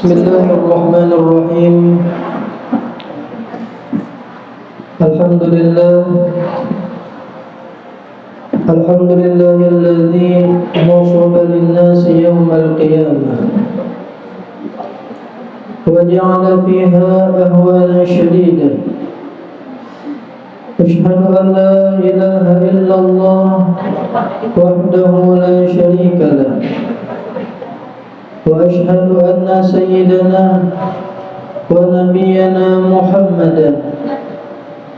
Bismillahirrahmanirrahim. Alhamdulillahilladzi nasaba lin-nasi yawmal qiyamah wa ja'ala fiha ahwalan shadidah. Asyhadu an la ilaha illallah wahdahu la syarika lah. Wa asyhadu anna sayyidana wa nabiyyana Muhammadan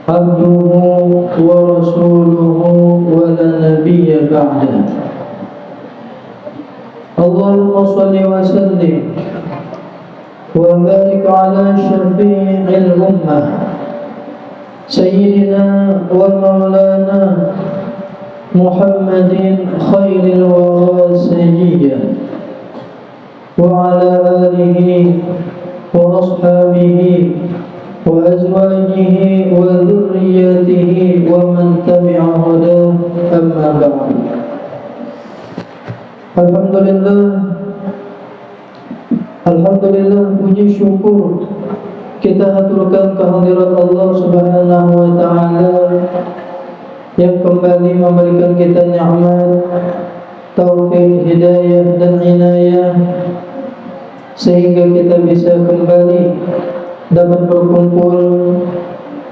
abduhu wa rasuluhu wa la nabiyya ba'dah. Allahumma salli wa sallim wa barik ala syafi'il ummah sayyidina wa maulana Muhammadin khairil wara sayyidiyah wa ala alihi wa ashabihi wa azwajihi wa dhurriyyatihi wa man tabi'a hudahu amma ba'd. Alhamdulillah, puji syukur kita haturkan kehadirat Allah Subhanahu wa taala yang kembali memberikan kita nikmat, taufik, hidayah dan inayah sehingga kita bisa kembali dapat berkumpul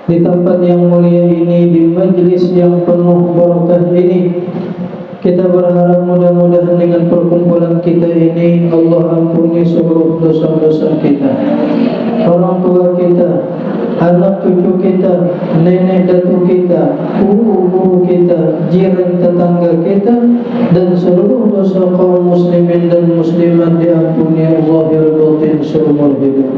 di tempat yang mulia ini, di majlis yang penuh barakah ini. Kita berharap mudah-mudahan dengan perkumpulan kita ini Allah ampuni seluruh dosa-dosa kita, orang tua kita, anak cucu kita, nenek datuk kita, guru-guru kita, jiran tetangga kita, dan seluruh dosa kaum muslimin dan muslimat diampuni Allah ya batin seumur hidup.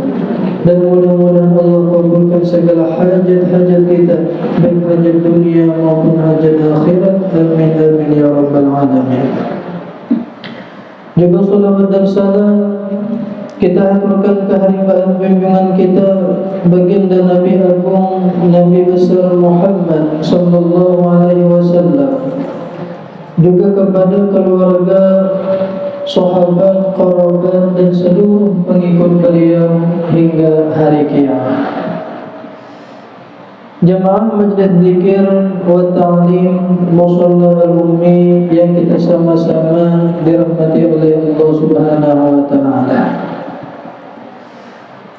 Dan mudah-mudahan Allah kabulkan segala hajat-hajat kita, baik hajat dunia maupun hajat akhirat. Amin amin ya rabbal alamin. Juga salawat dan salam kita haturkan kehadiran junjungan kita baginda Nabi Agung, Nabi besar Muhammad sallallahu alaihi wasallam, juga kepada keluarga, sahabat, kerabat dan seluruh pengikut beliau hingga hari kiamat. Jamaah majlis zikir wa ta'lim Musalla al-Ummi yang kita sama-sama dirahmati oleh Allah Subhanahu wa taala.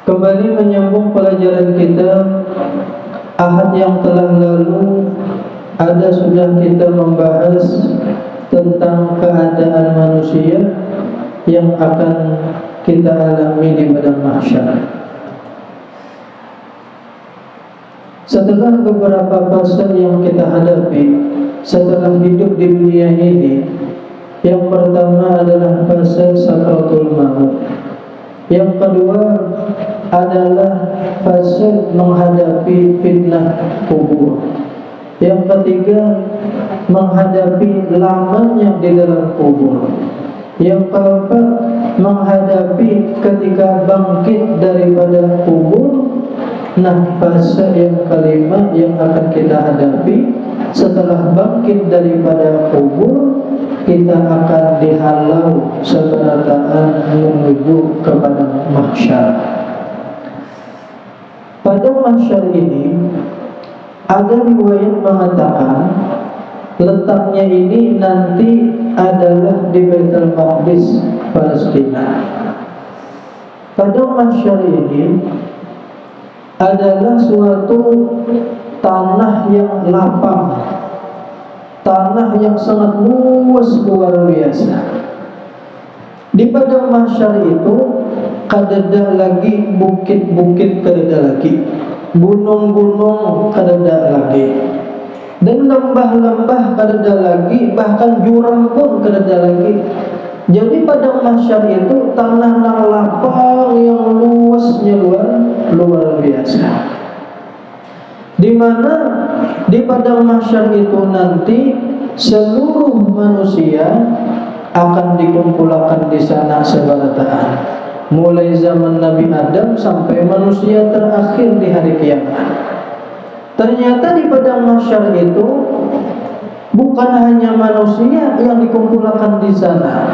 Kembali menyambung pelajaran kita Ahad yang telah lalu, sudah kita membahas tentang keadaan manusia yang akan kita alami di padang mahsyar. Setelah beberapa fase yang kita hadapi setelah hidup di dunia ini, yang pertama adalah fase sakratul maut. Yang kedua adalah fase menghadapi fitnah kubur. Yang ketiga menghadapi lamanya di dalam kubur. Yang keempat menghadapi ketika bangkit daripada kubur. Nah, fase yang kelima yang akan kita hadapi setelah bangkit daripada kubur, kita akan dihalau seberataan menuju kepada mahsyar. Pada mahsyar ini ada riwayat mengatakan letaknya ini nanti adalah di Baitul Maqdis, Palestina. Pada mahsyar ini adalah suatu tanah yang lapang, tanah yang sangat luas luar biasa. Di padang mahsyar itu kadada lagi bukit-bukit, kadada lagi gunung-gunung, kadada lagi, dan lembah-lembah kadada lagi, bahkan jurang pun kadada lagi. Jadi padang mahsyar itu tanah yang lapang yang luasnya luar biasa. Di mana di padang mahsyar itu nanti seluruh manusia akan dikumpulkan di sana seberataan, mulai zaman Nabi Adam sampai manusia terakhir di hari kiamat. Ternyata di padang mahsyar itu bukan hanya manusia yang dikumpulkan di sana,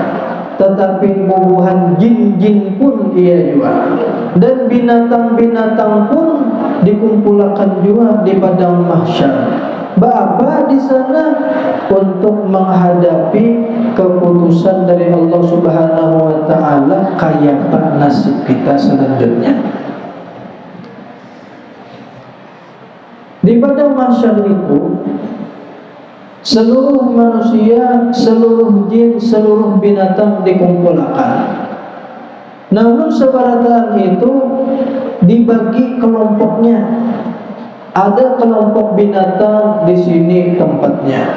tetapi bubuhan jin-jin pun ia jual, dan binatang-binatang pun dikumpulkan juga di padang mahsyar. Bapa di sana untuk menghadapi keputusan dari Allah Subhanahu wa taala kayak nasib kita selanjutnya. Di padang mahsyar itu seluruh manusia, seluruh jin, seluruh binatang dikumpulkan. Namun sebaratan itu dibagi kelompoknya. Ada kelompok binatang di sini tempatnya.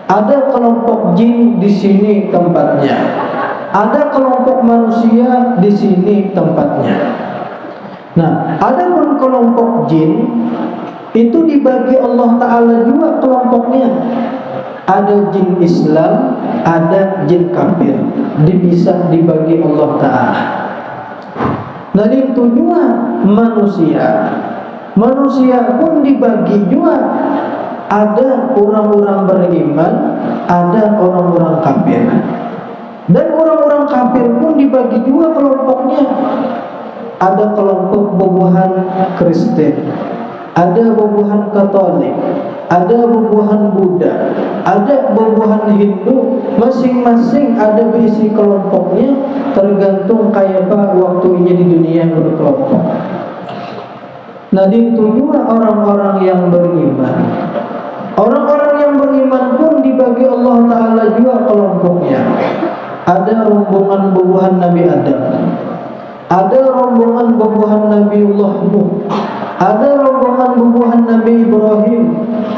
Ada kelompok jin di sini tempatnya. Ada kelompok manusia di sini tempatnya. Nah, ada pun kelompok jin itu dibagi Allah Ta'ala juga kelompoknya. Ada jin Islam, ada jin kafir, dipisah, dibagi Allah Ta'ala. Nah, itu juga manusia. Manusia pun dibagi juga. Ada orang-orang beriman, ada orang-orang kafir. Dan orang-orang kafir pun dibagi juga kelompoknya. Ada kelompok bubuhan Kristen, ada bubuhan Katolik, ada bubuhan Buddha, ada bubuhan Hindu. Masing-masing ada berisi kelompoknya, tergantung kayak apa waktunya di dunia berkelompok. Nah, itu juga orang-orang yang beriman. Orang-orang yang beriman pun dibagi Allah Ta'ala juga kelompoknya. Ada rombongan bubuhan Nabi Adam, ada rombongan bubuhan Nabiullah Nuh, ada rombongan bubuhan Nabi Ibrahim,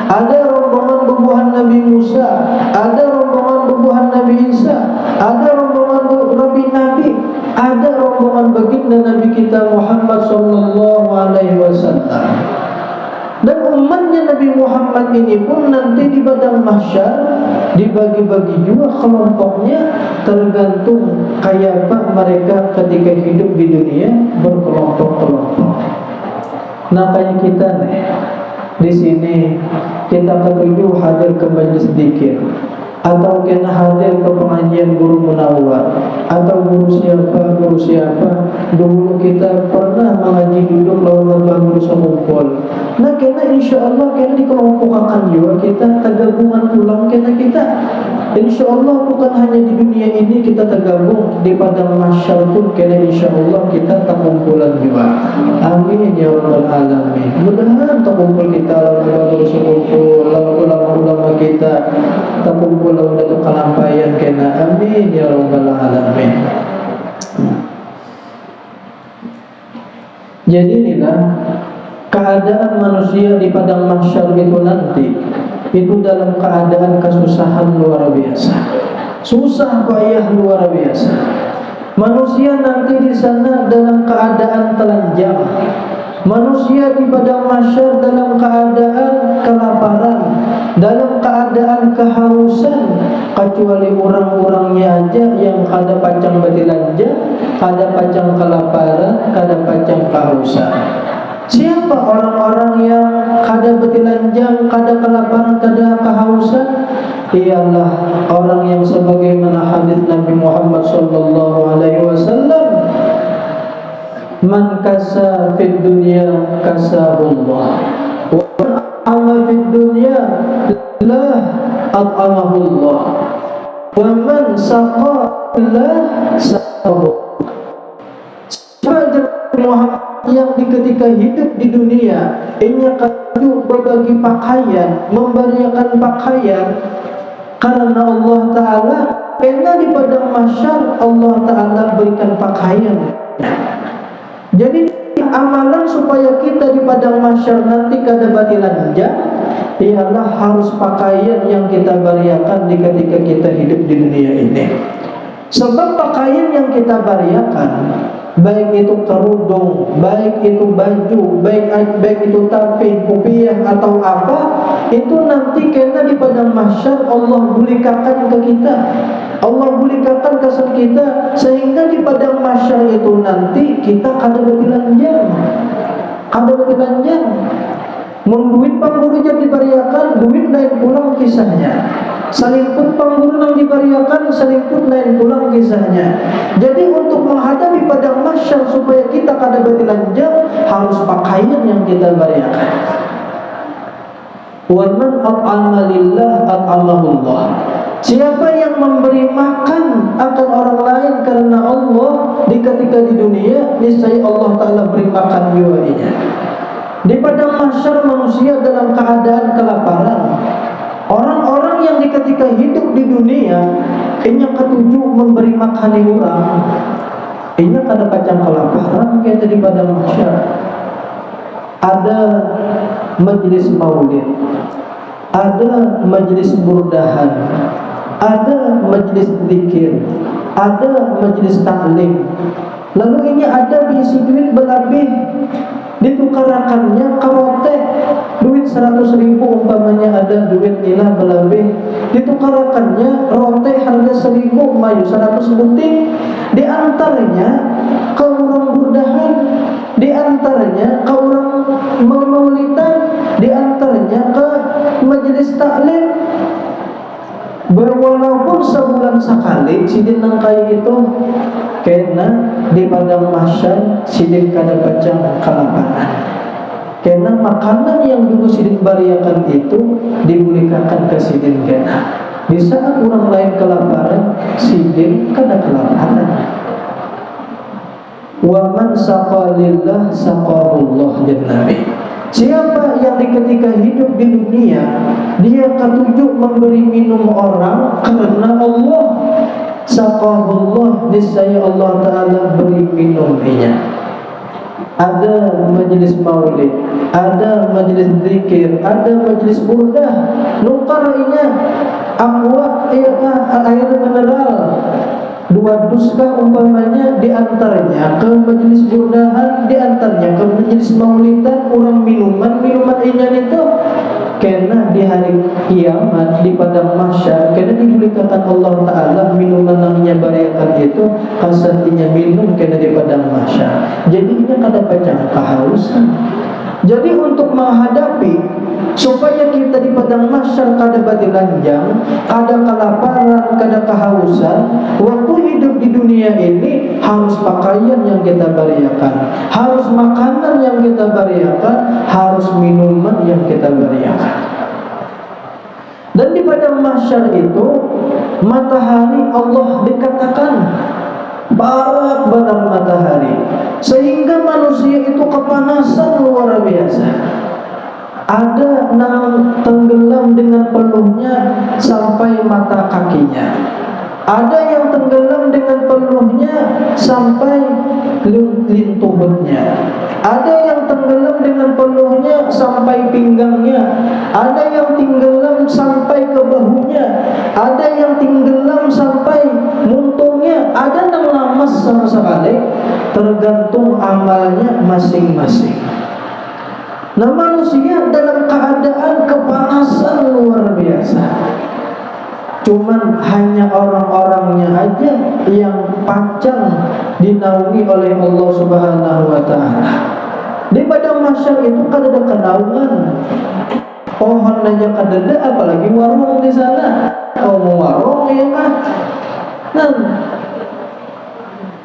ada rombongan bubuhan Nabi Musa, ada rombongan bubuhan Nabi Isa, ada rombongan Nabi-Nabi, ada rombongan baginda Nabi kita Muhammad sallallahu alaihi wasallam. Dan umatnya Nabi Muhammad ini pun nanti di padang mahsyar dibagi-bagi juga kelompoknya, tergantung kayak apa mereka ketika hidup di dunia berkelompok-kelompok. Nah, kayak kita nih di sini, kita ketujuh hadir ke majelis zikir, atau kena hadir ke pengajian guru munawwar, atau guru siapa. Dulu kita pernah mengaji duduk lawan guru semumpul. Nah, kena insyaallah kena dikelompokkan juga kita, tergabungan ulang kita. Insyaallah bukan hanya di dunia ini kita tergabung, di padang mahsyar pun kena insyaallah kita terkumpulan juga. Amin ya rabbal alamin. Mudah-mudahan terkumpul kita lawan guru semumpul, lawan ulama-ulama kita, terkumpul lawan itu kelampaian kena. Amin ya rabbal alamin. Jadi inilah keadaan manusia di padang mahsyar itu nanti, itu dalam keadaan kesusahan luar biasa, susah payah luar biasa. Manusia nanti di sana dalam keadaan telanjang. Manusia di padang mahsyar dalam keadaan kelaparan, dalam keadaan kehausan, kecuali orang-orangnya aja yang kada pacang betilanja, kada pacang kelaparan, kada pacang kehausan. Siapa orang-orang yang kada betilanjang, kada kelaparan, kada kehausan? Ialah orang yang sebagaimana hadis Nabi Muhammad sallallahu alaihi wasallam, man kasa fid dunya kasahullah, wa man ama fid dunya la at'amahullah, wa man saqa la saqahu. Muhammad yang ketika hidup di dunia ini kaju berbagi pakaian, memberikan pakaian karena Allah Ta'ala, karena di padang mahsyar Allah Ta'ala berikan pakaian. Jadi amalan supaya kita di padang mahsyar nanti kada batilanja ialah harus pakaian yang kita berikan di ketika kita hidup di dunia ini. Sebab pakaian yang kita berikan, baik itu kerudung, baik itu baju, baik itu taping, kopiah atau apa, itu nanti kena di padang mahsyar Allah bulikakan ke kita, Allah bulikakan ke kita, sehingga di padang mahsyar itu nanti kita kada betelanjang. Mun duit panggurunya diberiakan, duit lain pulang kisahnya. Salingput panggunang dibariakan, salingput lain pulang kisahnya. Jadi untuk menghadapi padang mahsyar supaya kita kada batilanjang, harus pakaian yang kita bariakan. Wa man at'ama lillah at'amahullah. Siapa yang memberi makan akan orang lain karena Allah di ketika di dunia, niscaya Allah Ta'ala beri makan jiwanya. Di padang mahsyar manusia dalam keadaan kelaparan. Orang-orang yang di ketika hidup di dunia, inya ketujuh memberi makan orang, inya kada kacang kelaparan kayak di padang mahsyar. Ada majelis maulid, ada majelis burdahan, ada majelis zikir, ada majelis taklim. Lalu ini ada diisi duit berlebih, ditukarakannya karote duit 100.000 umpamanya ada duit ilah berlebih, ditukarakannya rote harga 1.000 mayu 100 butik, diantaranya ke orang burdahan, diantaranya ke orang maulidan, diantaranya ke majelis taklim. Walaupun sebulan sekali sidin nangkai itu, karena di padang mahsyar sidin kada pacang kelaparan. Karena makanan yang dulu sidin bariakan itu diberikan ke sidin kena. Di saat orang lain kelaparan, sidin kada kelaparan. Wa man saqalillah saqahullah dan Nabi. Siapa yang ketika hidup di dunia dia ketujuh memberi minum orang karena Allah, saqahullah, niscaya Allah Ta'ala beri minum dia. Ada majelis maulid, ada majelis zikir, ada majelis burdah, nukarnya aqua air mineral 2 duska umpamanya, diantaranya ke majelis burdahan, diantaranya ke majelis maulidan, orang minuman inya itu karena di hari kiamat di padang mahsyar karena dimuliakan Allah Ta'ala minuman namanya bariakan itu kasatinya minum karena di padang mahsyar jadinya kada pacang kehausan. Jadi untuk menghadapi supaya kita di padang mahsyar kada batilanjang, kada kelaparan, kada kehausan, waktu hidup di dunia ini harus pakaian yang kita bariakan, harus makanan yang kita bariakan, harus minuman yang kita bariakan. Dan di padang mahsyar itu matahari Allah dikatakan barak badar matahari, sehingga manusia itu kepanasan luar biasa. Ada yang tenggelam dengan peluhnya sampai mata kakinya, ada yang tenggelam dengan peluhnya sampai lintuhnya, ada yang tenggelam dengan peluhnya sampai pinggangnya, ada yang tenggelam sampai ke bahunya, ada yang tenggelam sampai muntungnya, ada yang lamas sama sekali, tergantung amalnya masing-masing. Nah, manusia dalam keadaan kepanasan luar biasa. Cuman hanya orang-orangnya aja yang pacang dinaungi oleh Allah Subhanahu wa Ta'ala. Di padang mahsyar itu kada ada kenaungan, pohon aja kada ada, apalagi warung di sana. Oh, mau warung ya mah. Nah,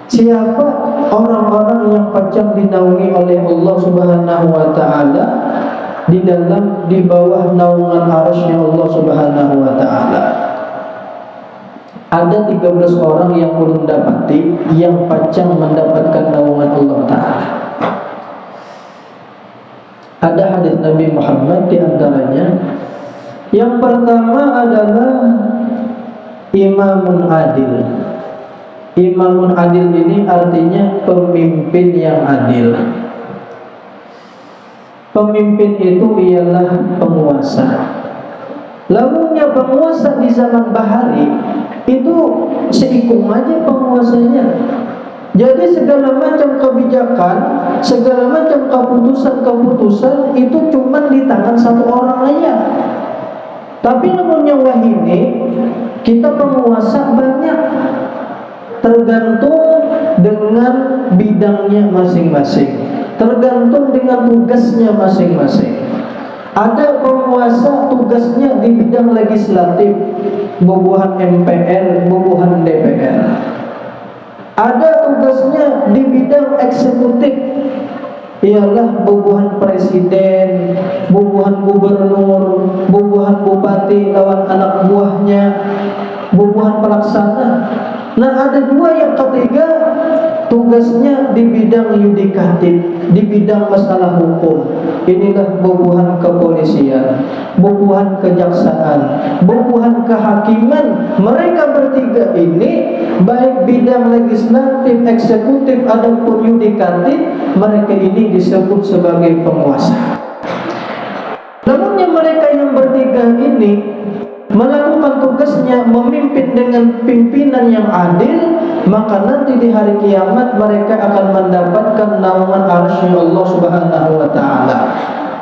siapa orang-orang yang pacang dinaungi oleh Allah Subhanahu wa Ta'ala di bawah naungan arasy Allah Subhanahu wa Ta'ala? Ada 13 orang yang belum dapati yang pacang mendapatkan naungan Allah Ta'ala. Ada hadis Nabi Muhammad di antaranya. Yang pertama adalah imamun adil. Imamun adil ini artinya pemimpin yang adil. Pemimpin itu ialah penguasa. Lalunya penguasa di zaman bahari itu seikung aja penguasanya. Jadi segala macam kebijakan, segala macam keputusan itu cuma di tangan satu orang aja. Tapi namanya wahini kita penguasa banyak, tergantung dengan bidangnya masing-masing, tergantung dengan tugasnya masing-masing. Ada penguasa penguasa tugasnya di bidang legislatif, bubuhan MPR, bubuhan DPR. Ada tugasnya di bidang eksekutif, ialah bubuhan presiden, bubuhan gubernur, bubuhan bupati lawan anak buahnya, bubuhan pelaksana. Nah, ada dua yang ketiga, tugasnya di bidang yudikatif, di bidang masalah hukum. Inilah bubuhan kepolisian, bubuhan kejaksaan, bubuhan kehakiman. Mereka bertiga ini, baik bidang legislatif, eksekutif, ataupun yudikatif, mereka ini disebut sebagai penguasa. Namun mereka yang bertiga ini melakukan tugasnya memimpin dengan pimpinan yang adil, maka nanti di hari kiamat mereka akan mendapatkan naungan arsy Allah Subhanahu wa taala.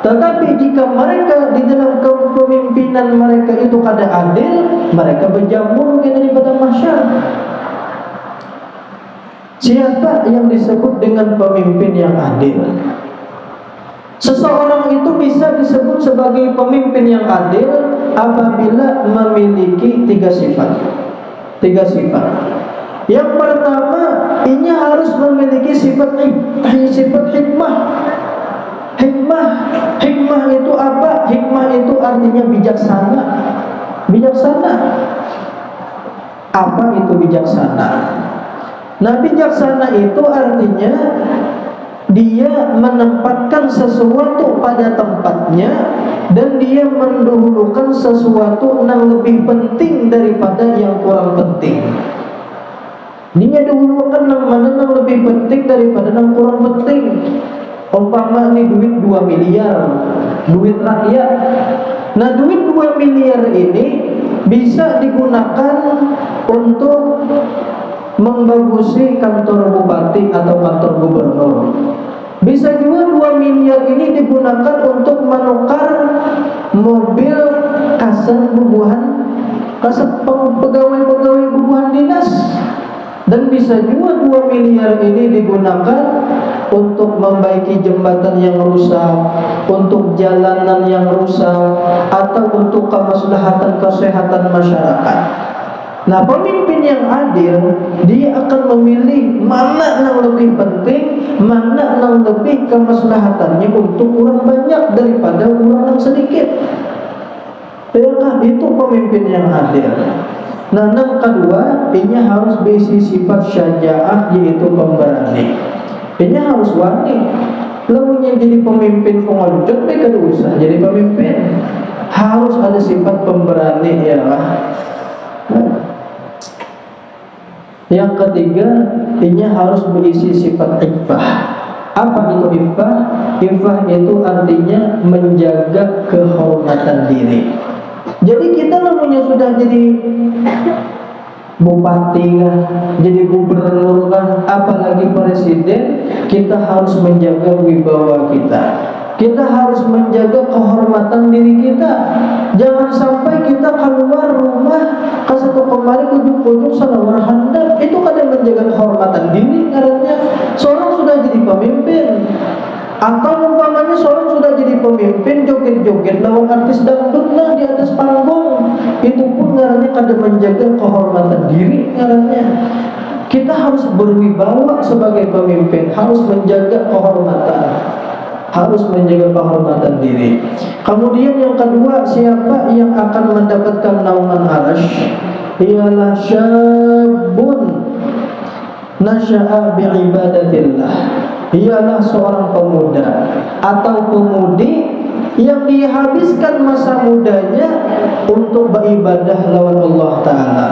Tetapi jika mereka di dalam kepemimpinan mereka itu kada adil, mereka berjamur di padang mahsyar. Siapa yang disebut dengan pemimpin yang adil? Seseorang itu bisa disebut sebagai pemimpin yang adil apabila memiliki tiga sifat. Yang pertama, ia harus memiliki sifat hikmah. Hikmah itu apa? Hikmah itu artinya bijaksana. Apa itu bijaksana? Nah, bijaksana itu artinya dia menempatkan sesuatu pada tempatnya dan dia mendahulukan sesuatu yang lebih penting daripada yang kurang penting. Dia dahulukan yang mana yang lebih penting daripada yang kurang penting. Umpama ini duit 2 miliar, duit rakyat. Nah, duit 2 miliar ini bisa digunakan untuk membagusi kantor bupati atau kantor gubernur. Bisa juga 2 miliar ini digunakan untuk menukar mobil kasar pegawai-pegawai bubuhan dinas. Dan bisa juga 2 miliar ini digunakan untuk membaiki jembatan yang rusak, untuk jalanan yang rusak, atau untuk kemaslahatan kesehatan masyarakat. Nah, pemimpin yang adil, dia akan memilih mana yang lebih penting, mana yang lebih kemaslahatannya untuk orang banyak daripada orang yang sedikit. Itu pemimpin yang adil. Nah, yang kedua, ini harus berisi sifat syaja'ah, yaitu pemberani. Ini harus wani. Lalu yang jadi pemimpin pengonjot, mereka tidak usah jadi pemimpin. Harus ada sifat pemberani, ya. Yang ketiga, ini harus berisi sifat iffah. Apa itu iffah? Iffah itu artinya menjaga kehormatan diri. Jadi kita namanya sudah jadi bupati kah, jadi gubernur kah, apalagi presiden, kita harus menjaga wibawa kita. Kita harus menjaga kehormatan diri kita. Jangan sampai kita keluar rumah ke satu kemari ujung-ujung salawar handap. Itu kadang menjaga kehormatan diri karena seorang sudah jadi pemimpin. Atau umpamanya seorang sudah jadi pemimpin, joget-joget lawan artis dangdut lah di atas panggung. Itu pun ngarannya kadang menjaga kehormatan diri ngarannya. Kita harus berwibawa sebagai pemimpin, harus menjaga kehormatan. Harus menjaga kehormatan diri. Kemudian yang kedua, siapa yang akan mendapatkan naungan arsy? Ialah syabun nasya'a bi'ibadatillah. Ialah seorang pemuda atau pemudi yang dihabiskan masa mudanya untuk beribadah lawan Allah Ta'ala.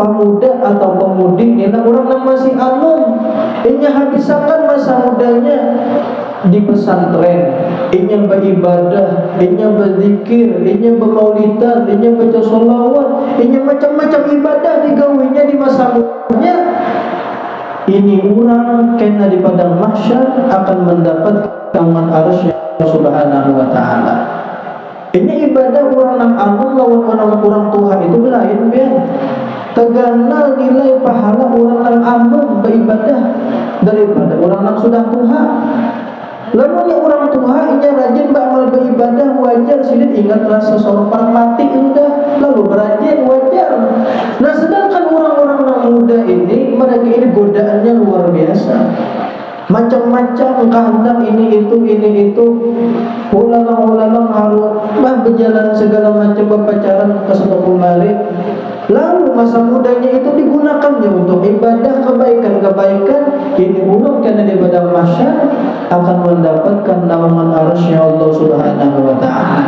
Pemuda atau pemudi ini orang yang masih anum, ini habiskan masa mudanya di pesantren, ini beribadah, ini berzikir, ini bermaulidan, ini baca sholawat, ini macam-macam ibadah digawinya di masa mudanya. Ini orang kena di padang mahsyar akan mendapat naungan arsy Subhanahu wa taala. Ini ibadah orang yang anum lawan orang tua itu lain ben. Terganal nilai pahala orang yang anum beribadah daripada orang yang sudah tua. Lamun orang tua inya rajin beramal beribadah wajar sidin ingat rasa sorpan mati udah lalu berajin wajar. Nah sedangkan orang-orang yang muda ini mereka ini godaannya luar biasa. Macam-macam kehendak ini itu ulang harus berjalan segala macam berpacaran ke sana kemari. Lalu masa mudanya itu digunakannya untuk ibadah kebaikan-kebaikan. Ini ulang karena ibadah masyar akan mendapatkan naungan arsy Allah Subhanahu wa taala.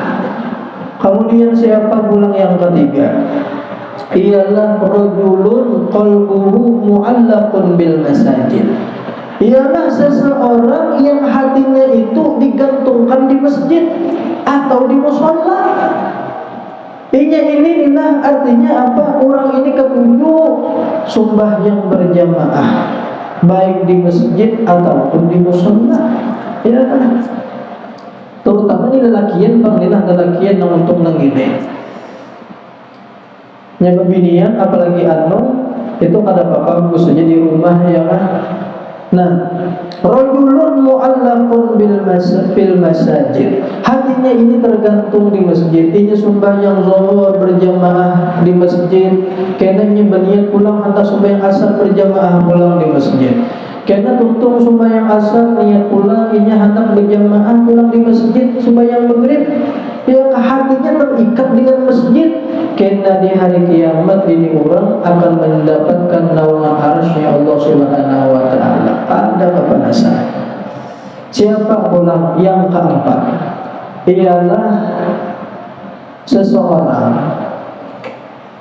Kemudian siapa pulang yang ketiga? Ialah rajulun qalbuhu mu'allaqun bil masajid. Ialah seseorang yang hatinya itu digantungkan di masjid atau di mushola. Inilah artinya apa? Orang ini ketujuh sembahyang berjamaah, baik di masjid ataupun di mushola. Ya kan? Terutama di lelakian, lelakian yang untuk nangine. Nyebab binian apalagi itu kada apa-apa bagus saja di rumah ya kan. Nah, rajulun mu'allaqun fil masajid. Hatinya ini tergantung di masjid. Ini sembahyang zuhur berjamaah di masjid. Kenanya berniat pulang hantar sembahyang asar berjamaah pulang di masjid. Kena tuntung sembahyang asar niat pulang, ini hendak berjamaah pulang di masjid sembahyang maghrib. Ya hatinya terikat dengan masjid. Kena di hari kiamat ini orang akan mendapatkan naungan arsy Allah Subhanahu wa taala. Ada kepanasan. Siapa pula yang keempat? Ialah seseorang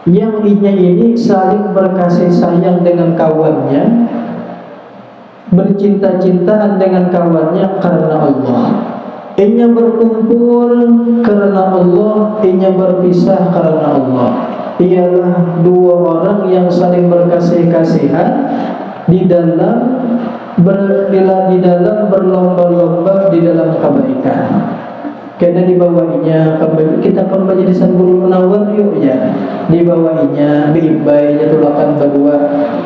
yang ini saling berkasih sayang dengan kawannya, bercinta-cintaan dengan kawannya karena Allah. Inya berkumpul karena Allah, inya berpisah karena Allah. Ialah dua orang yang saling berkasih-kasihan di dalam berlomba-lomba di dalam kebaikan. Karena dibawainya kita ke Majelis Guru Munawwar yuk ya. Dibawainya biibainya tulakan berdua.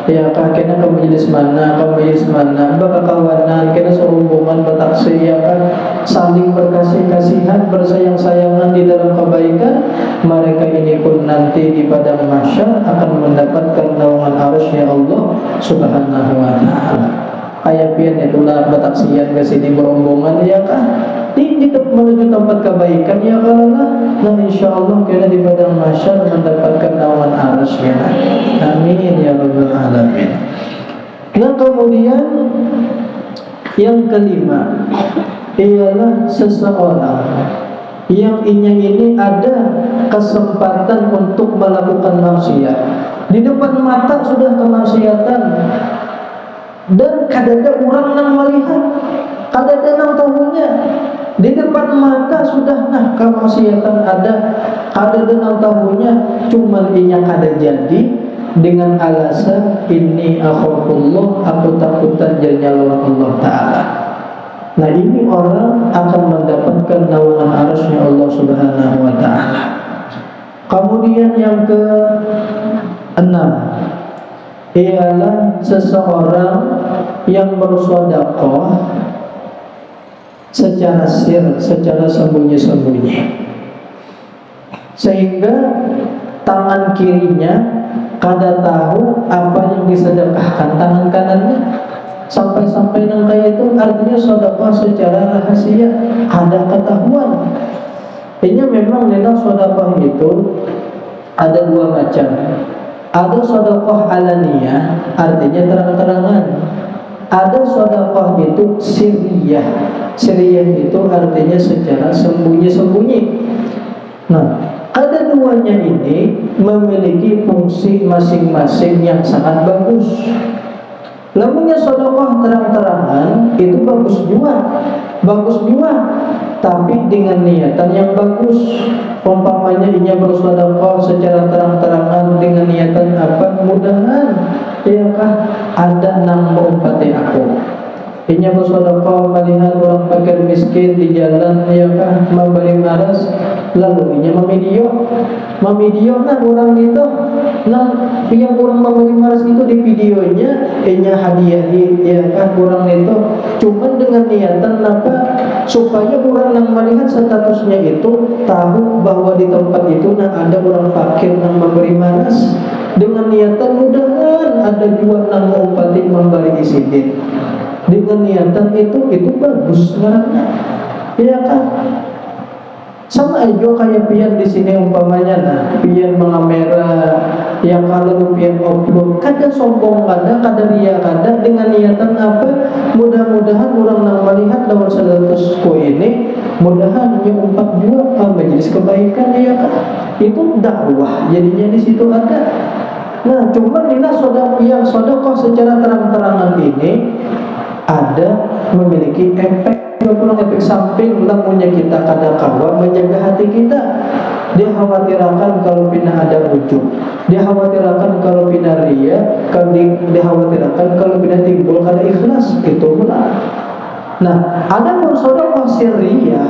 Ya kah kena ke majelis mana, bakal kawanan kena sehubungan bataksi ya kan, saling berkasih-kasihan, bersayang-sayangan di dalam kebaikan. Mereka ini pun nanti di padang mahsyar akan mendapatkan naungan arsy Allah Subhanahu wa taala. Ayapian itulah bataksian ke sini berombongan ya kan. Tinggi menuju tempat kebaikan ya Allah. Nah insyaallah kita di padang mahsyar mendapatkan naungan arsy ya. Amin ya rabbal alamin. Nah kemudian yang kelima ialah seseorang yang ini ada kesempatan untuk melakukan maksiat. Di depan mata sudah kemaksiatan dan kadang orang nang melihat, kadang nang tahunya. Di depan mata sudah kemaksiatan ada, kadang nang tahunya, cuman inya kada jadi dengan alasan ini akhafullah, aku takutan jalla Allah taala. Nah ini orang akan mendapatkan naungan arsy Allah Subhanahu wa taala. Kemudian yang ke-6 ialah seseorang yang bersedekah secara secara sembunyi-sembunyi, sehingga tangan kirinya kada tahu apa yang disedekahkan tangan kanannya. Sampai-sampai nang kayak itu artinya sedekah secara rahasia, ada ketahuan. Ini memang sedekah itu ada dua macam. Ada sedekah alaniyah, artinya terang-terangan. Ada sedekah itu sirriyah. Sirriyah itu artinya secara sembunyi-sembunyi. Nah, kedua-duanya ini memiliki fungsi masing-masing yang sangat bagus. Lamunnya sedekah terang-terangan itu bagus juga, tapi dengan niatan yang bagus. Umpamanya inya bersedekah secara terang-terangan dengan niatan apa? Mudahan iakah ada nang meumpati aku. Inya bersedekah melihat orang fakir miskin di jalan iakah memberi maras, lalu inya memedio orang itu yang orang memberi maras itu di videonya inya hadiahi iakah orang itu Cuman dengan niatan apa? Supaya orang yang melihat statusnya itu tahu bahwa di tempat itu ada orang fakir yang memberi manas. Dengan niatan mudahan ada juga yang mengumpati memberi isidin. Dengan niatan itu bagus ngaranna. Iya kan? Sama aja kayak pian di sini umpamanya, pian mengamera, yang kalau pian upload, kada sombong kada ria kada, dengan niatan apa? Mudah-mudahan orang yang melihat dalam statusku ini, mudahan umpat juga majelis kebaikan, ya kan? Itu dakwah, jadinya di situ ada. Nah, cuman ini sedekah secara terang-terangan ini ada memiliki efek samping lamunnya kita kada kawa menjaga hati kita. Dia khawatirkan kalau pina ada ujub, dia khawatirkan kalau pina ria, dia khawatirkan kalau pina timbul kada ikhlas, itu benar. Nah, ada pun sedekah sirriyah,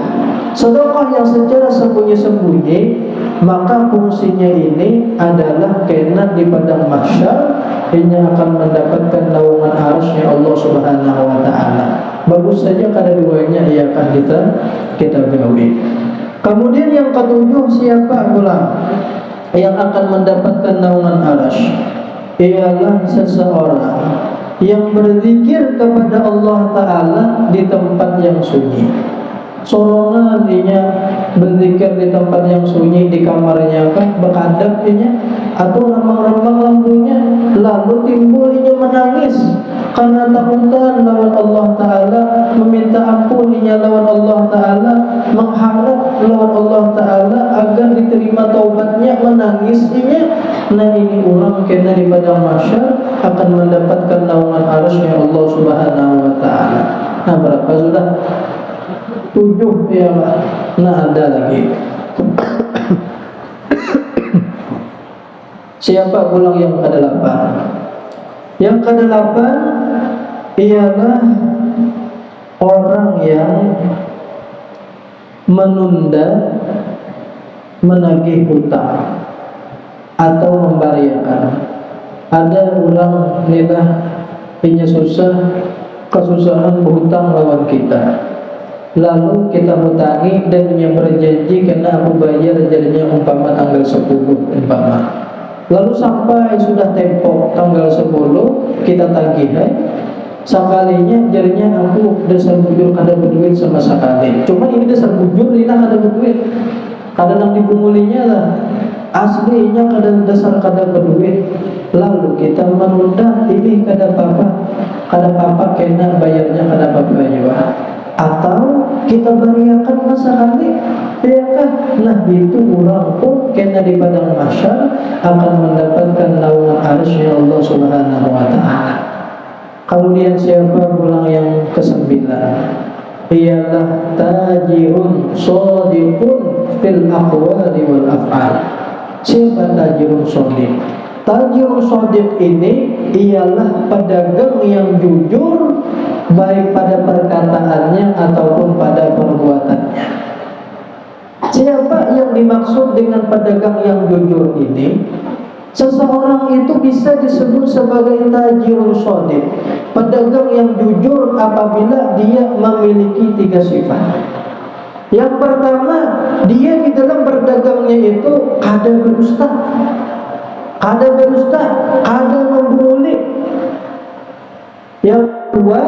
sedekah yang secara sembunyi-sembunyi, maka fungsinya ini adalah kena di padang mahsyar, ini akan mendapatkan naungan arasy-Nya Allah Subhanahu wa taala. Bagus saja kada duanya ia akan kita gawe. Kemudian yang ketujuh, siapa pula yang akan mendapatkan naungan arasy? Ialah seseorang yang berzikir kepada Allah Ta'ala di tempat yang sunyi. Sorongan dia berzikir di tempat yang sunyi, di kamarnya kah, bekadap dia, atau remang-remang lampunya, lalu timbul dia menangis karena takutan lawan Allah Ta'ala, meminta ampun dia lawan Allah Ta'ala, mengharap lawan Allah Ta'ala agar diterima taubatnya, menangis dia. Nah, ini orang kena di padang mahsyar akan mendapatkan naungan arasy-Nya Allah Subhanahu wa taala. Nah, berapa sudah? 7 ya Pak. Nah, ada lagi. Siapa pulang yang ke-8? Yang ke-8 ialah orang yang menagih hutang atau membayarkan. Ada orang nilah punya kesusahan berhutang lawan kita, lalu kita hutangi dan punya berjanji kena aku bayar jadinya umpama tanggal 10 umpama, lalu sampai sudah tempo tanggal 10 kita tagih, sekalinya jadinya aku dasar bujur kada berduit sama sekali. Cuma ini dasar bujur lina kada berduit, kada nang dipungulinya lah, aslinya kada dasar kada berduit. Lalu kita menunda ini kada apa kena bayarnya kada apa juga, atau kita beriakan masa kali, ya kan? Nah, itu orang pun kena di padang mahsyar akan mendapatkan naungan arasy-Nya Allah Subhanahu wa taala. Kemudian siapa pulang yang ke-9? Ialah tajirun shadiqun fil aqwali wal af'al. Siapa tajirun shadiq? Tajirun shadiq ini ialah pedagang yang jujur, baik pada perkataannya ataupun pada perbuatannya. Siapa yang dimaksud dengan pedagang yang jujur ini? Seseorang itu bisa disebut sebagai tajirun shadiq, pedagang yang jujur apabila dia memiliki 3 sifat. Yang pertama, dia di dalam berdagangnya itu kada berdusta, kada membuli. Yang kedua,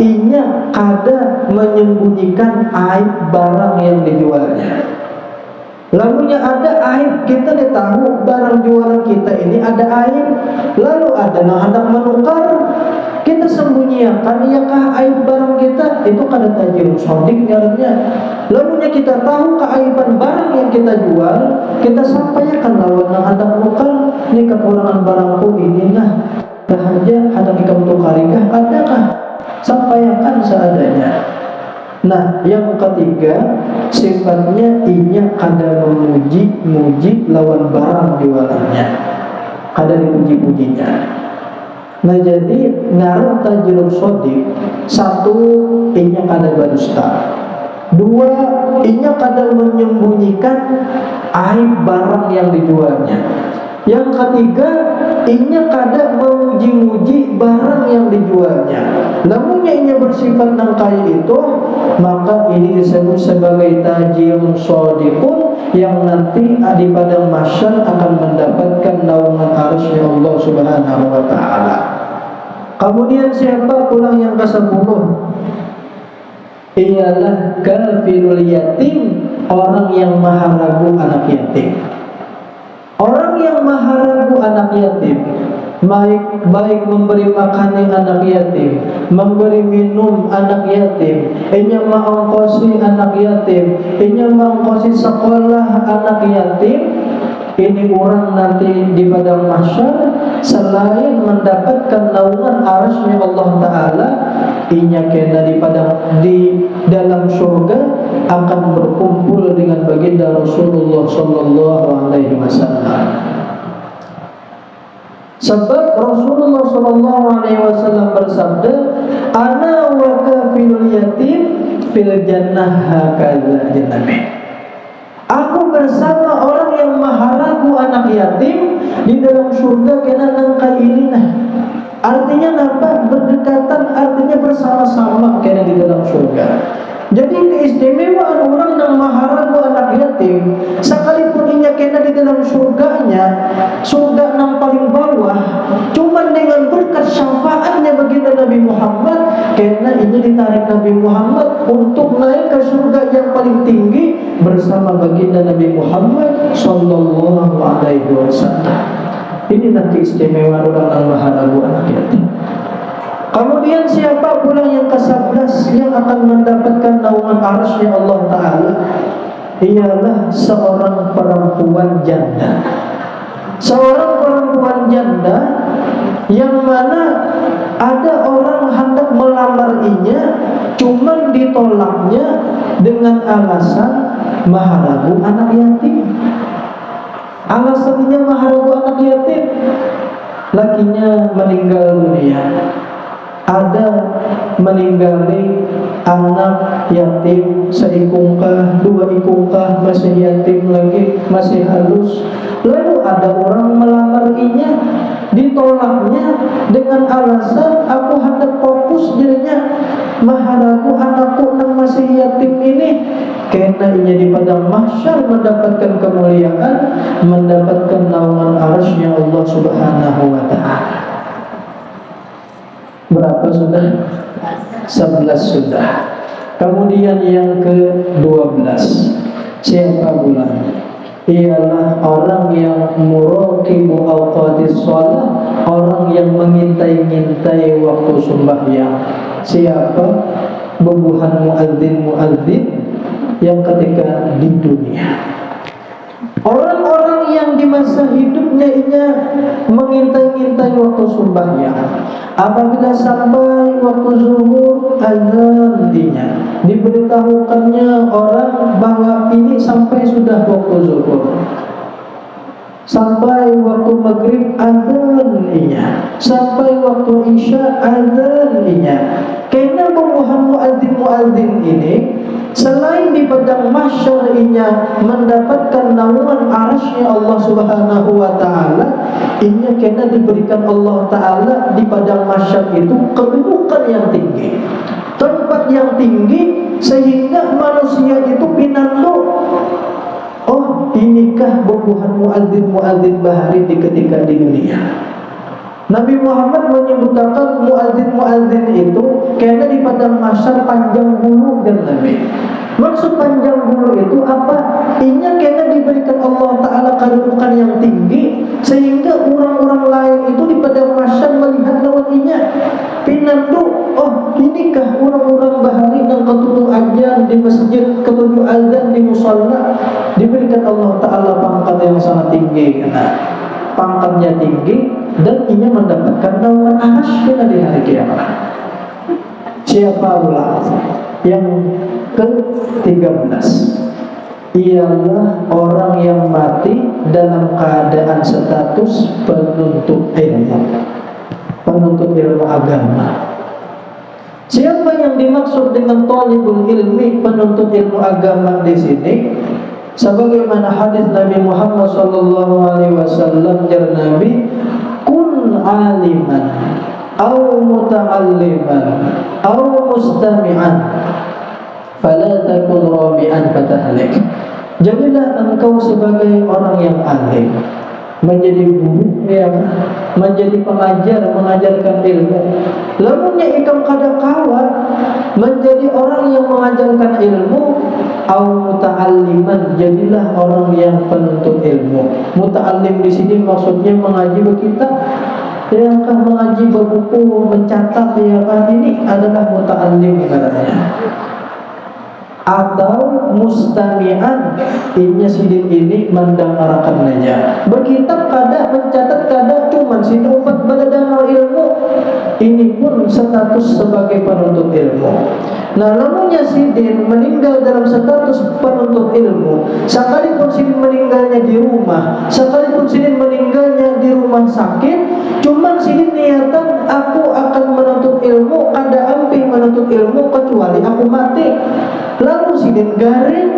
inya kada menyembunyikan aib barang yang dijualnya. Lalunya ada aib, kita tahu barang jualan kita ini ada aib, lalu ada yang hendak menukar, kita sembunyikan iakah aib barang kita, itu kada tajirun shadiq ngarannya. Lalunya kita tahu keaiban barang yang kita jual, kita sampaikan lawan yang hendak menukar, ini kekurangan barangku ini, nah sahaja hendak ikam tukarikah, adakah? Sampaikan seadanya. Nah, yang ketiga, sifatnya inya kada memuji lawan barang jualannya, kada dipuji-pujinya. Nah, jadi ngaran tajirun shadiq, 1, inya kada berdusta. 2, inya kada menyembunyikan aib barang yang dijualnya. Yang ketiga, inya kada memuji memuji-muji barang yang dijualnya. Lamunnya inya bersifat nang kaya itu, maka ini disebut sebagai tajirun shodiqun, yang nanti di padang mahsyar akan mendapatkan naungan arsy Allah Subhanahu wa taala. Kemudian siapa pulang yang ke-10? Ialah kafilul yatim, orang yang maha ragu anak yatim. Orang yang maha ragu anak yatim, baik memberi makan anak yatim, memberi minum anak yatim, inya mengongkosi anak yatim, inya mengongkosi sekolah anak yatim. Ini orang nanti di padang mahsyar selain mendapatkan naungan arsy Allah Ta'ala, inya kena di dalam surga akan berkumpul dengan baginda Rasulullah Sallallahu Alaihi Wasallam. Sebab Rasulullah Sallallahu Alaihi Wasallam bersabda, "Ana wa kafilul yatim fil jannah hakadha jannah." Aku bersama orang yang maha ragu anak yatim di dalam surga kena nangka ini nah. Artinya apa? Berdekatan, artinya bersama-sama kena di dalam surga. Jadi keistimewaan orang yang maha ragu anak yatim, sekalipun inya kena di dalam surganya, surga yang paling bawah, cuman dengan berkat syafaatnya baginda Nabi Muhammad, kena inya ditarik Nabi Muhammad untuk naik ke surga yang paling tinggi bersama baginda Nabi Muhammad Sallallahu Alaihi Wasallam. Inilah keistimewaan orang yang maha ragu anak yatim. Kemudian siapa pula yang ke-11 yang akan mendapatkan naungan arsy Allah Ta'ala? Ialah seorang perempuan janda. Seorang perempuan janda yang mana ada orang hendak melamarnya, cuman ditolaknya dengan alasan maha ragu anak yatim. Alasannya maha ragu anak yatim, lakinya meninggal dunia. Ada meninggali anak yatim seikungkah, dua ikungkah, masih yatim lagi, masih halus. Lalu ada orang melamarinya, ditolaknya dengan alasan aku hendak fokus jadinya maha ragu anakku yang masih yatim ini. Karena ini di padang mahsyar mendapatkan kemuliaan, mendapatkan naungan arsy Allah Subhanahu wa taala. Berapa sudah? 11 sudah. Kemudian yang ke-12, siapa pula? Ialah orang yang muraqibu awqatis shalah, orang yang mengintai-ngintai waktu sembahyang. Siapa? Bubuhan muadzin yang ketika di dunia. Orang-orang yang di masa hidupnya ini mengintai-ngintai waktu sembahyang. Apabila sampai waktu zuhur, azan dinya, diberitahukannya orang bahwa ini sampai sudah waktu zuhur. Sampai waktu maghrib, azan dinya. Sampai waktu isya, azan dinya. Karena pembuhan muadzin ini, selain di padang mahsyar inya mendapatkan naungan arsy Allah Subhanahu wa taala, inya kena diberikan Allah taala di padang mahsyar itu kedudukan yang tinggi, tempat yang tinggi, sehingga manusia itu pinandu, oh inikah bubuhan muadzin bahari di ketika di dunia. Nabi Muhammad menyebutkan muadzin itu karena di padang mahsyar panjang bulu dan Nabi. Maksud panjang bulu itu apa? Inya karena diberikan Allah Ta'ala kedudukan yang tinggi, sehingga orang-orang lain itu di padang mahsyar melihat lawan inya pinandu, oh inikah orang-orang bahari yang ketujuh azan di masjid, ketujuh azan di musalla, diberikan Allah Ta'ala pangkat yang sangat tinggi. Karena pangkatnya tinggi dan ia mendapatkan naungan arsy di hari kiamat. Siapa pula yang ke-13? Ialah orang yang mati dalam keadaan status penuntut ilmu agama. Siapa yang dimaksud dengan thalibul ilmi, penuntut ilmu agama di sini? Sebagaimana hadis Nabi Muhammad sallallahu alaihi wasallam, jar Nabi, kun aliman au muta'alliman au mustami'an fala takun rabi'an fatahlik. Jadilah engkau sebagai orang yang alim, menjadi guru, ya, menjadi pengajar, mengajarkan ilmu. Lamunnya ikam kada kawan menjadi orang yang mengajarkan ilmu, au muta'alliman, jadilah orang yang penuntut ilmu. Muta'allim di sini maksudnya mengaji kita, ya kan, mengaji berbuku, mencatat, ya kan, ini adalah muta'allim ibaratnya. Atau mustami'an, innya sidin ini mendengarkan aja. Berkitab kada, mencatat kada, cuman sidin umat mendengar ilmu. Ini pun status sebagai penuntut ilmu. Nah, namunnya sidin meninggal dalam status penuntut ilmu, sekalipun sidin meninggalnya di rumah, sekalipun sidin meninggalnya di rumah sakit, cuman sidin niatan aku akan menuntut ilmu, kada ampi menuntut ilmu kecuali aku mati. Lalu sidin garing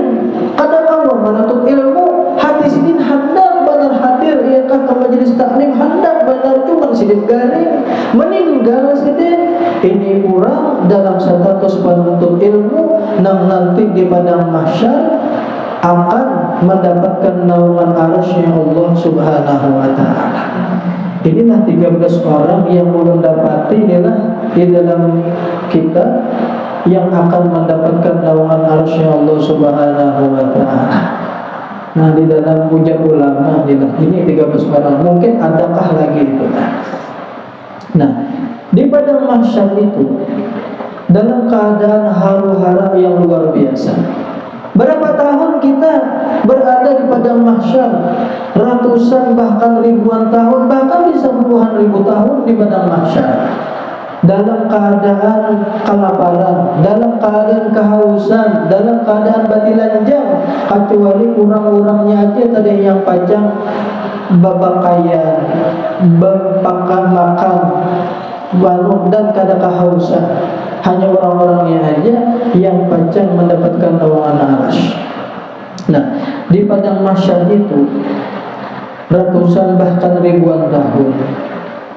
kada kawan menuntut ilmu, hati sidin hendak benar hadir, ya kan, ke majelis taklim hendak benar, cuman sidin garing meninggal sidin. Ini orang dalam status penuntut ilmu yang nanti di padang mahsyar akan mendapatkan naungan arasy-Nya Allah Subhanahu wa taala. Inilah 13 orang yang ulun dapati inilah di dalam kita yang akan mendapatkan naungan arasy-Nya Allah Subhanahu wa taala. Nah, di dalam ujar ulama ini 13 orang, mungkin adakah lagi itu? Nah, di padang mahsyar itu dalam keadaan haru-hara yang luar biasa. Berapa tahun kita berada di padang mahsyar? Ratusan bahkan ribuan tahun, bahkan bisa puluhan ribu tahun di padang mahsyar. Dalam keadaan kelaparan, dalam keadaan kehausan, dalam keadaan batilanjang, kecuali orang-orangnya aja tadi yang pajang babakaya, berpakan makan, waluk dan kada kehausan. Hanya orang-orangnya aja yang pajang mendapatkan naungan arasy. Nah, di padang mahsyar itu ratusan bahkan ribuan tahun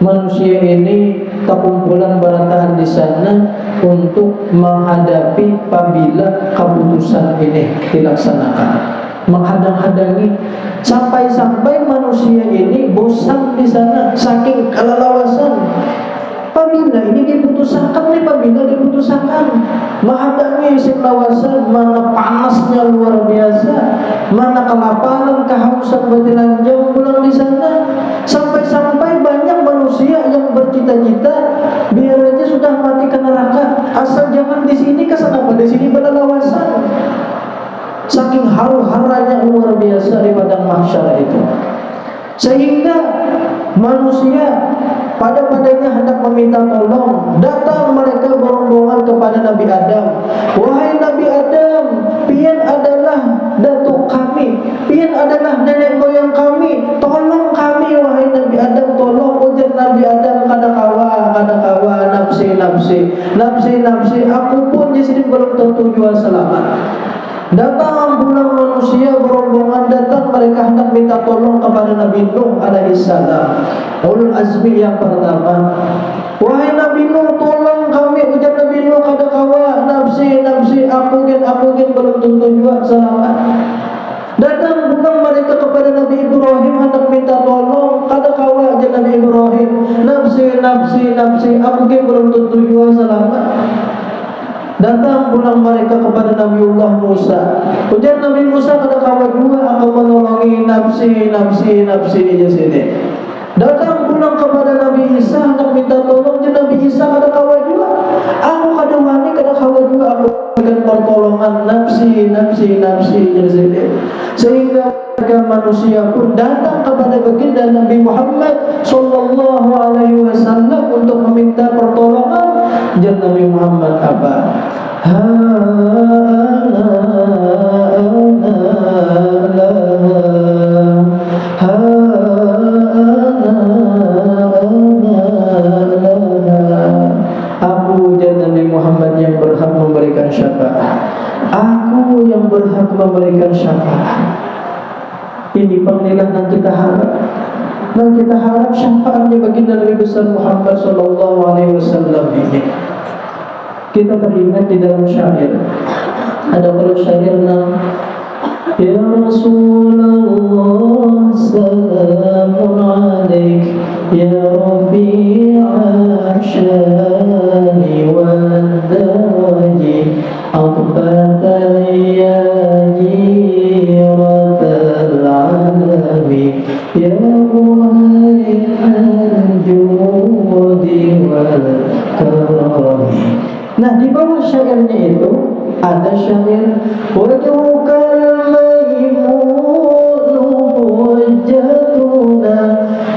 manusia ini terkumpulan berataan di sana untuk menghadapi apabila keputusan ini dilaksanakan, menghadang-hadangi sampai-sampai manusia ini bosan di sana saking kelelawasan. Apabila ini diputuskan, apabila diputuskan menghadapi lawasan, mana panasnya luar biasa, mana kelaparan, kehausan, batilanjang pulang di sana, sampai-sampai banyak manusia yang bercita-cita biar aja sudah mati ke neraka, asal jangan di sini, kesana di sini berlawasan. Saking haru-haranya luar biasa di padang mahsyar itu, sehingga manusia pada-padanya hendak meminta tolong. Datang mereka berombongan kepada Nabi Adam. Wahai Nabi Adam, pian adalah datuk kami, pian adalah nenek moyang kami, tolong kami wahai Nabi Adam, tolong. Ujar Nabi Adam, kada kawa, nafsi, aku pun di sini belum tentu jua selamat. Datang pulang manusia berombongan, datang mereka hendak minta tolong kepada Nabi Nuh alaihissalam, ulul azmi yang pertama. Wahai Nabi Nuh, tolong kami. Ujar Nabi Nuh, kada kawa, nafsi, aku gen belum tentu juga selamat. Datang pulang mereka kepada Nabi Ibrahim hendak minta tolong, kada kawa aja Nabi Ibrahim, nafsi, aku gen belum tentu juga selamat. Datang pulang mereka kepada Nabiullah Musa. Ujar Nabi Musa, kada kawa juga aku menolongi nafsi aja sini. Datang pulang kepada Nabi Isa hendak minta tolong. Ujar Nabi Isa, kada kawa juga aku kada wani, kada kawa juga aku berikan pertolongan nafsi aja sini. Sehingga manusia pun datang kepada baginda Nabi Muhammad sallallahu alaihi wasallam untuk meminta pertolongan. Ujar Nabi Muhammad apa? Aku ujar Nabi Muhammad yang berhak memberikan syafaat. Aku yang berhak memberikan syafaat. Ini panggilan yang kita harap. dan kita harap syafaatnya baginda Nabi besar Muhammad sallallahu alaihi wasallam ini. Kita teringat di dalam syair. Ada kalau syairnya, ya Rasulullah salamun alaik ya Rabi'a syani wal dawaji aqbata ya jiratal alami ya muhayyan judi wal karami. Nah, di bawah syairnya itu ada syair wajhukal maimunu hujjatuna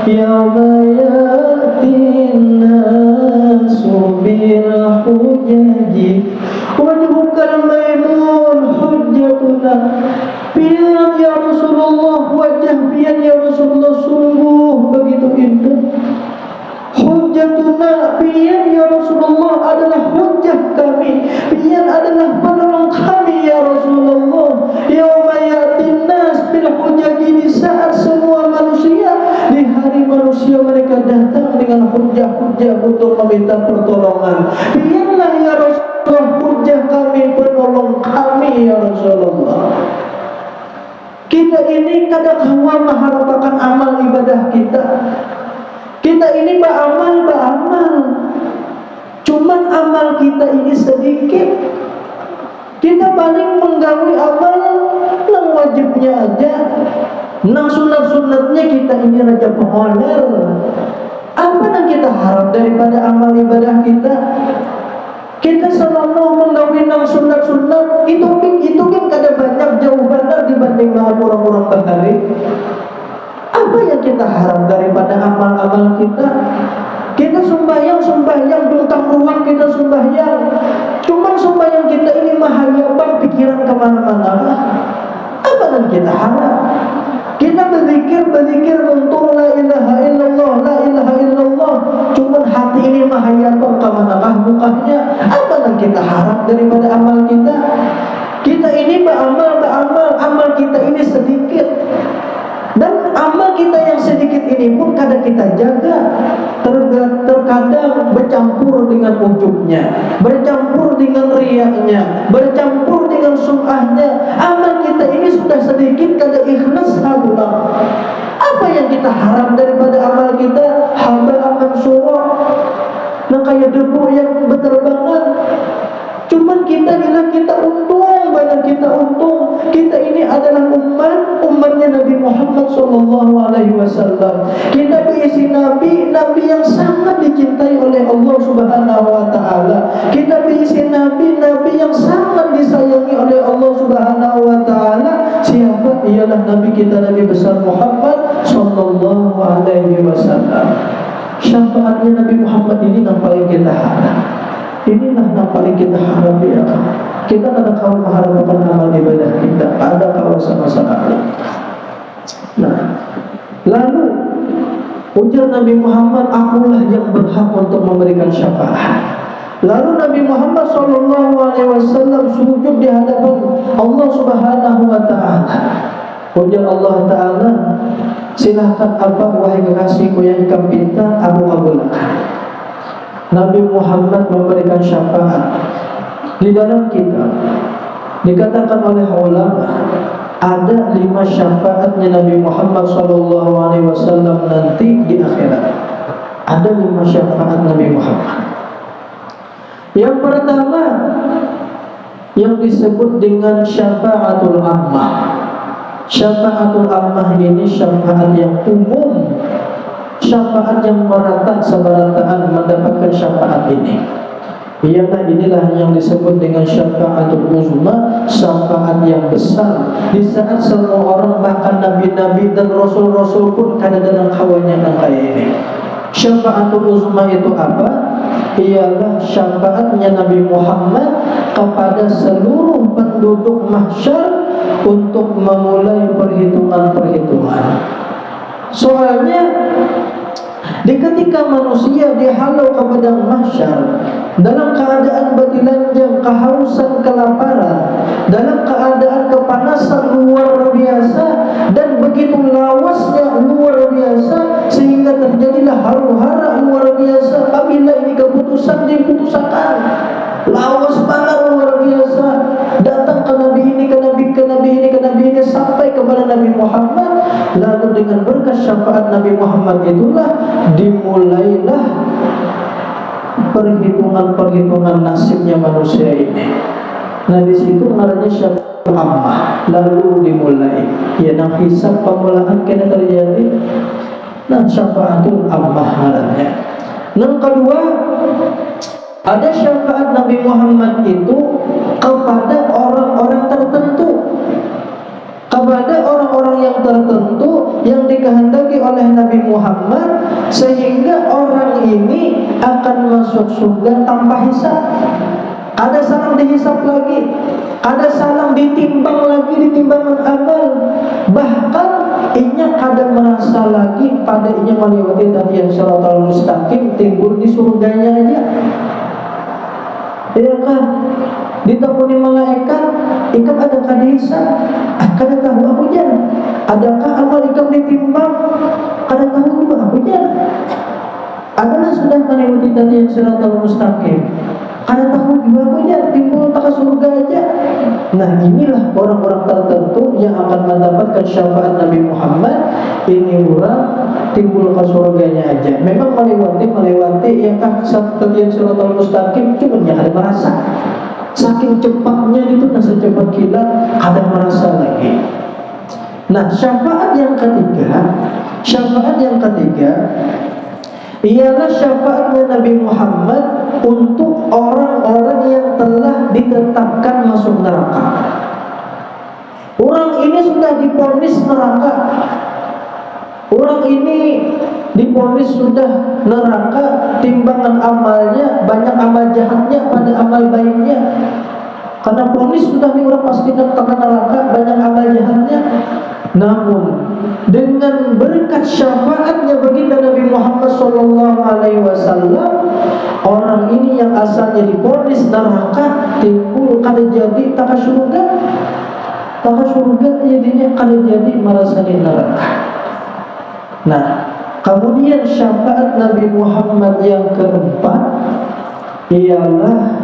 yawma yatin nasu bil hujaji wajhukal maimun hujjatuna. Pian ya Rasulullah, wajah pian ya Rasulullah sungguh begitu indah. Hujjatuna, pian ya Rasulullah adalah hujjah kami, pian adalah penolong kami ya Rasulullah. Yauma yatin nas bil hujaji, di saat semua manusia, di hari manusia mereka datang dengan hujjah-hujjah untuk meminta pertolongan. Pianlah ya Rasulullah hujjah kami, penolong kami ya Rasulullah. Kita ini kadang mengharapkan amal ibadah kita. Kita ini beramal, cuman amal kita ini sedikit. Kita paling menggawi amal yang wajibnya aja, nang sunat-sunatnya kita ini raja pengoler. Apa yang kita harap daripada amal ibadah kita? Kita selalu menggawi nang sunat-sunat, itu kan kada banyak jauh benar dibanding orang-orang bahari. Apa yang kita harap daripada amal-amal kita? Kita sembahyang, bentang ruang kita sembahyang. Cuman sembahyang kita ini mahayabang pikiran kemana-mana. Apa yang kita harap? Kita berzikir untuk la ilaha illallah, la ilaha illallah. Cuman hati ini mahayabang kemana-mana mukanya. Apa yang kita harap daripada amal kita? Kita ini beramal, amal kita ini sedikit. Dan amal kita yang sedikit ini pun kadang kita jaga. Terkadang bercampur dengan ujubnya, bercampur dengan riyaknya, bercampur dengan sum'ahnya. Amal kita ini sudah sedikit, kadang ikhlas halulah. Apa yang kita harap daripada amal kita? Haba'an surah, nah kayak debu yang berterbangan. Cuman kita bilang kita untung, banyak kita untung. Kita ini adalah umatnya Nabi Muhammad SAW. Kita diisi nabi yang sangat dicintai oleh Allah Subhanahu Wa Taala. Kita diisi nabi yang sangat disayangi oleh Allah Subhanahu Wa Taala. Siapa? Ialah Nabi kita, Nabi besar Muhammad SAW. Syafaatnya Nabi Muhammad ini yang paling kita harap. Inilah yang paling kita harap ya. Kita ada kau mengharapkan amal ibadah kita, ada kau sama sekali. Nah, lalu ujar Nabi Muhammad, akulah yang berhak untuk memberikan syafaat. Lalu Nabi Muhammad SAW sujud di hadapan Allah Subhanahu Wa Taala. Ujar Allah Taala, silahkan apa wahai kekasihku yang kau minta, aku kabulkan. Nabi Muhammad memberikan syafaat. Di dalam kitab dikatakan oleh ulama ada 5 syafaatnya Nabi Muhammad SAW nanti di akhirat. Ada 5 syafaat Nabi Muhammad. Yang pertama yang disebut dengan syafaatul ammah. Syafaatul ammah ini syafaat yang umum, syafaat yang merata seberataan mendapatkan syafaat ini. Inilah yang disebut dengan syafaatul uzma, syafaat yang besar. Di saat semua orang, bahkan nabi-nabi dan rasul-rasul pun kadang-kadang kawannya yang kayak ini. Syafaatul uzma itu apa? Ialah syafaatnya Nabi Muhammad kepada seluruh penduduk mahsyar untuk memulai perhitungan-perhitungan. Soalnya di ketika manusia dihalau ke padang mahsyar, dalam keadaan batilanjang, kehausan, kelaparan, dalam keadaan kepanasan luar biasa, dan begitu lawasnya luar biasa sehingga terjadilah huru-hara luar biasa. Apabila ini keputusan diputuskan, lawas banget luar biasa, datang ke Nabi ini, ke Nabi ini, ke Nabi ini, sampai kepada Nabi Muhammad. Lalu dengan berkat syafaat Nabi Muhammad itulah dimulailah perhitungan nasibnya manusia ini. Nah di situ namanya syafaat ammah. Lalu dimulai ya nang hisab pemulaan kena terjadi. Nah syafaatul ammah namanya. Yang kedua, ada syafaat Nabi Muhammad itu kepada orang-orang tertentu, kepada orang-orang yang tertentu yang dikehendaki oleh Nabi Muhammad, sehingga orang ini akan masuk surga tanpa hisab. Ada salam dihisab lagi, ada salam ditimbang lagi di timbangan amal. Bahkan inya kadang merasa lagi pada inya melewati tadi yang shiratal mustaqim, timbul di surganya aja. Ya kan? Ditapuni malaikat, ikam adakah dihisab? Kada tahu aku jan. Adakah amal ikam ditimbang? Kada tahu juga aku jan. Adalah sudah melewati tadi yang shiratal mustaqim. Kada tahu juga aku jan, timbul tak ke surga aja. Nah inilah orang-orang tertentu yang akan mendapatkan syafaat Nabi Muhammad. Ini orang timbul ke surganya aja. Memang melewati ya kan tadi yang shiratal mustaqim, cuma yang ada merasa. Saking cepatnya itu, nasa cepat kilat, ada merasa lagi. Nah syafaat yang ketiga ialah syafaatnya Nabi Muhammad untuk orang-orang yang telah ditetapkan masuk neraka. Orang ini sudah divonis neraka. Orang ini divonis sudah neraka, timbangan amalnya banyak amal jahatnya pada amal baiknya. Karena vonis sudah nih orang pasti terkena neraka, banyak amal jahatnya. Namun dengan berkat syafaatnya baginda Nabi Muhammad SAW, orang ini yang asalnya divonis neraka timbul kada jadi tak ke surga, jadinya kada jadi merasani neraka. Nah, kemudian syafaat Nabi Muhammad yang keempat ialah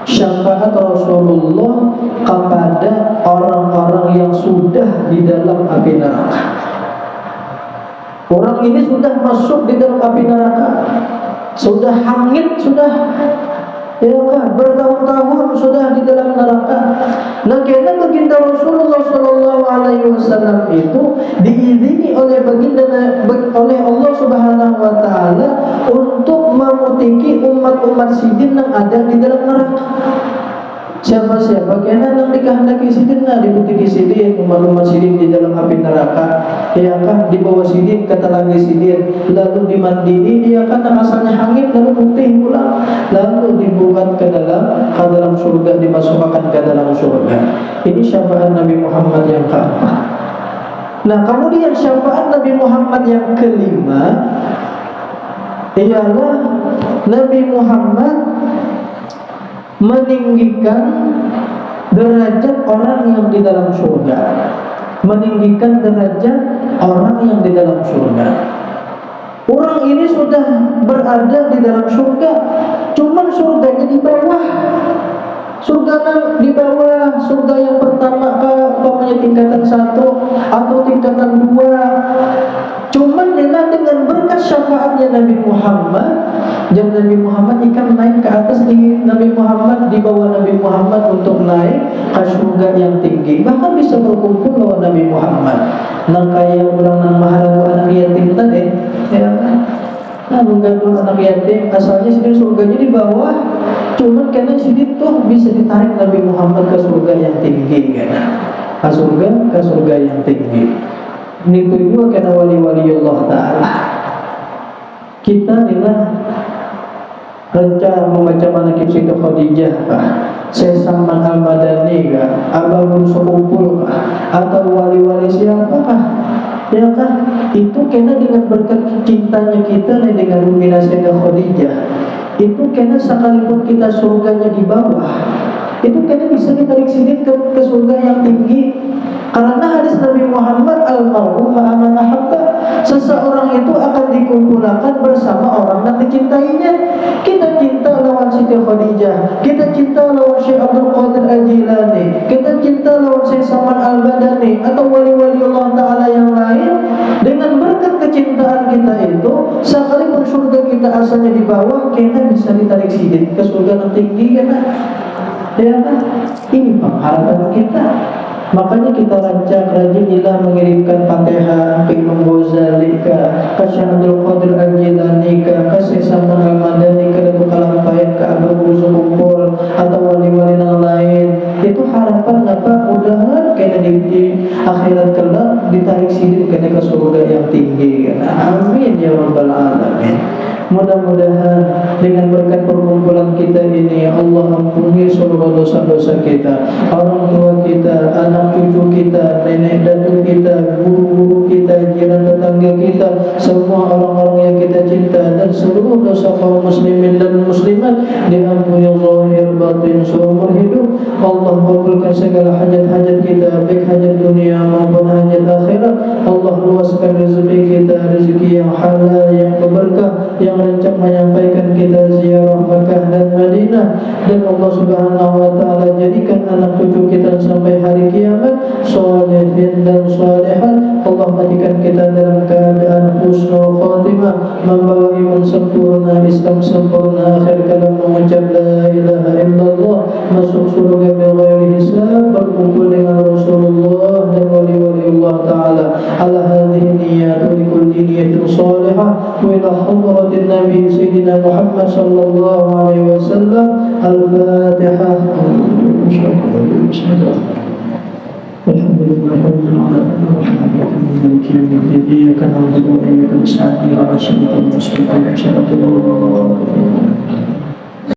syafaat Rasulullah kepada orang-orang yang sudah di dalam api neraka. Orang ini sudah masuk di dalam api neraka, sudah hangit, sudah ya kan, bertahun-tahun sudah di dalam neraka. Nah, karena baginda Rasulullah SAW itu diizingi oleh oleh Allah Subhanahu Wa Taala untuk memutiki umat-umat sidin yang ada di dalam neraka. Siapa-siapa kena yang dikehendaki sidin, nah diputiki sidin, umat-umat sidin di dalam api neraka, ya kan, di bawah sidin kata lagi sidin, lalu dimandini, ya kan, asalnya hangit, lalu putih pula, lalu dibuat ke dalam surga, dimasukkan ke dalam surga. Ini syafaat Nabi Muhammad yang keempat. Nah kemudian syafaat Nabi Muhammad yang kelima ialah Nabi Muhammad meninggikan derajat orang yang di dalam surga, meninggikan derajat orang yang di dalam surga. Orang ini sudah berada di dalam surga, cuman surganya di bawah. Surga di bawah, surga yang pertama umpamanya tingkatan 1 atau tingkatan 2. Cuman dengan berkat syafaatnya Nabi Muhammad, dan Nabi Muhammad ikan naik ke atas, di Nabi Muhammad di bawah Nabi Muhammad untuk naik ke surga yang tinggi. Bahkan bisa berkumpul lawan Nabi Muhammad. Nang kaya orang nang mahal anak yatim tadi, ya kan? Nah, mengganggu anak yatim, asalnya sini surganya di bawah, cuman karena sini tuh bisa ditarik Nabi Muhammad ke surga yang tinggi, kan? Ke surga yang tinggi. Ini tujuan karena wali-wali Allah Ta'ala. Kita inilah rencana membaca manaqib Siti Khadijah kah, Sesaman Al-Madani kah, Abahun Sekumpul kah, atau wali-wali siapakah? Ya kan, itu karena dengan berkat cintanya kita dengan Bumi Sayyidah Khadijah, itu karena sekalipun kita surganya di bawah, itu karena bisa ditarik sini ke surga yang tinggi. Karena hadis Nabi Muhammad, al-mar'u ma'a man ahabba, seseorang itu akan dikumpulkan bersama orang yang dicintainya. Kita cinta lawan Siti Khadijah, kita cinta lawan Syekh Abdul Qadir Al-Jilani, kita cinta lawan Syekh Salman Al-Badani atau wali-wali Allah Ta'ala yang lain. Dengan berkat kecintaan kita itu, sekalipun surga kita asalnya di bawah, kita bisa ditarik sidin ke surga yang tinggi, kan? Ya kan? Ini pengharapan kita. Makanya kita rancang rajinilah mengirimkan Fatihah ke Imam Ghazali, ke Syekh Abdul Qadir Al-Jilani, ke Syekh Salman Al-Madani, ke Datuk Kalampait, ke Abdul Ghuzul Umpur atau wali-wali yang lain. Itu harapan apa? Mudahan kena di akhirat kelak ditarik sidin kena ke surga yang tinggi. Amin ya rabbal alamin. Mudah-mudahan dengan berkat perkumpulan kita ini, Allah ampuni seluruh dosa-dosa kita, orang tua kita, anak cucu kita, nenek datuk kita, guru-guru kita, jiran tetangga kita, semua orang-orang yang kita cinta, dan seluruh dosa kaum muslimin dan muslimat diampuni zahir batin seumur hidup. Allah kabulkan segala hajat-hajat kita, baik hajat dunia maupun hajat akhirat. Allah luaskan rezeki kita, rezeki yang halal, yang berberkah, yang rancang menyampaikan kita ziarah Makkah dan Madinah. Dan Allah Subhanahu wa Ta'ala jadikan anak cucu kita sampai hari kiamat salihin dan salihat. Allah jadikan kita dalam keadaan husnul khatimah, membawa iman sempurna, Islam sempurna, akhir kalam mengucap la ilaha illallah, masuk surga bighairi hisab, berkumpul dengan Rasulullah dan wali-wali Allah Ta'ala. Ala hadhihi niyyatu likulli niyyatin salihah wa ila hadratin Nabi Sayyidina Muhammad sallallahu alaihi wasallam. Al-Fatihah. Bismillah. Alhamdulillah. Iyyaka na'budu wa iyyaka nasta'in. Ihdinas siratal mustaqim.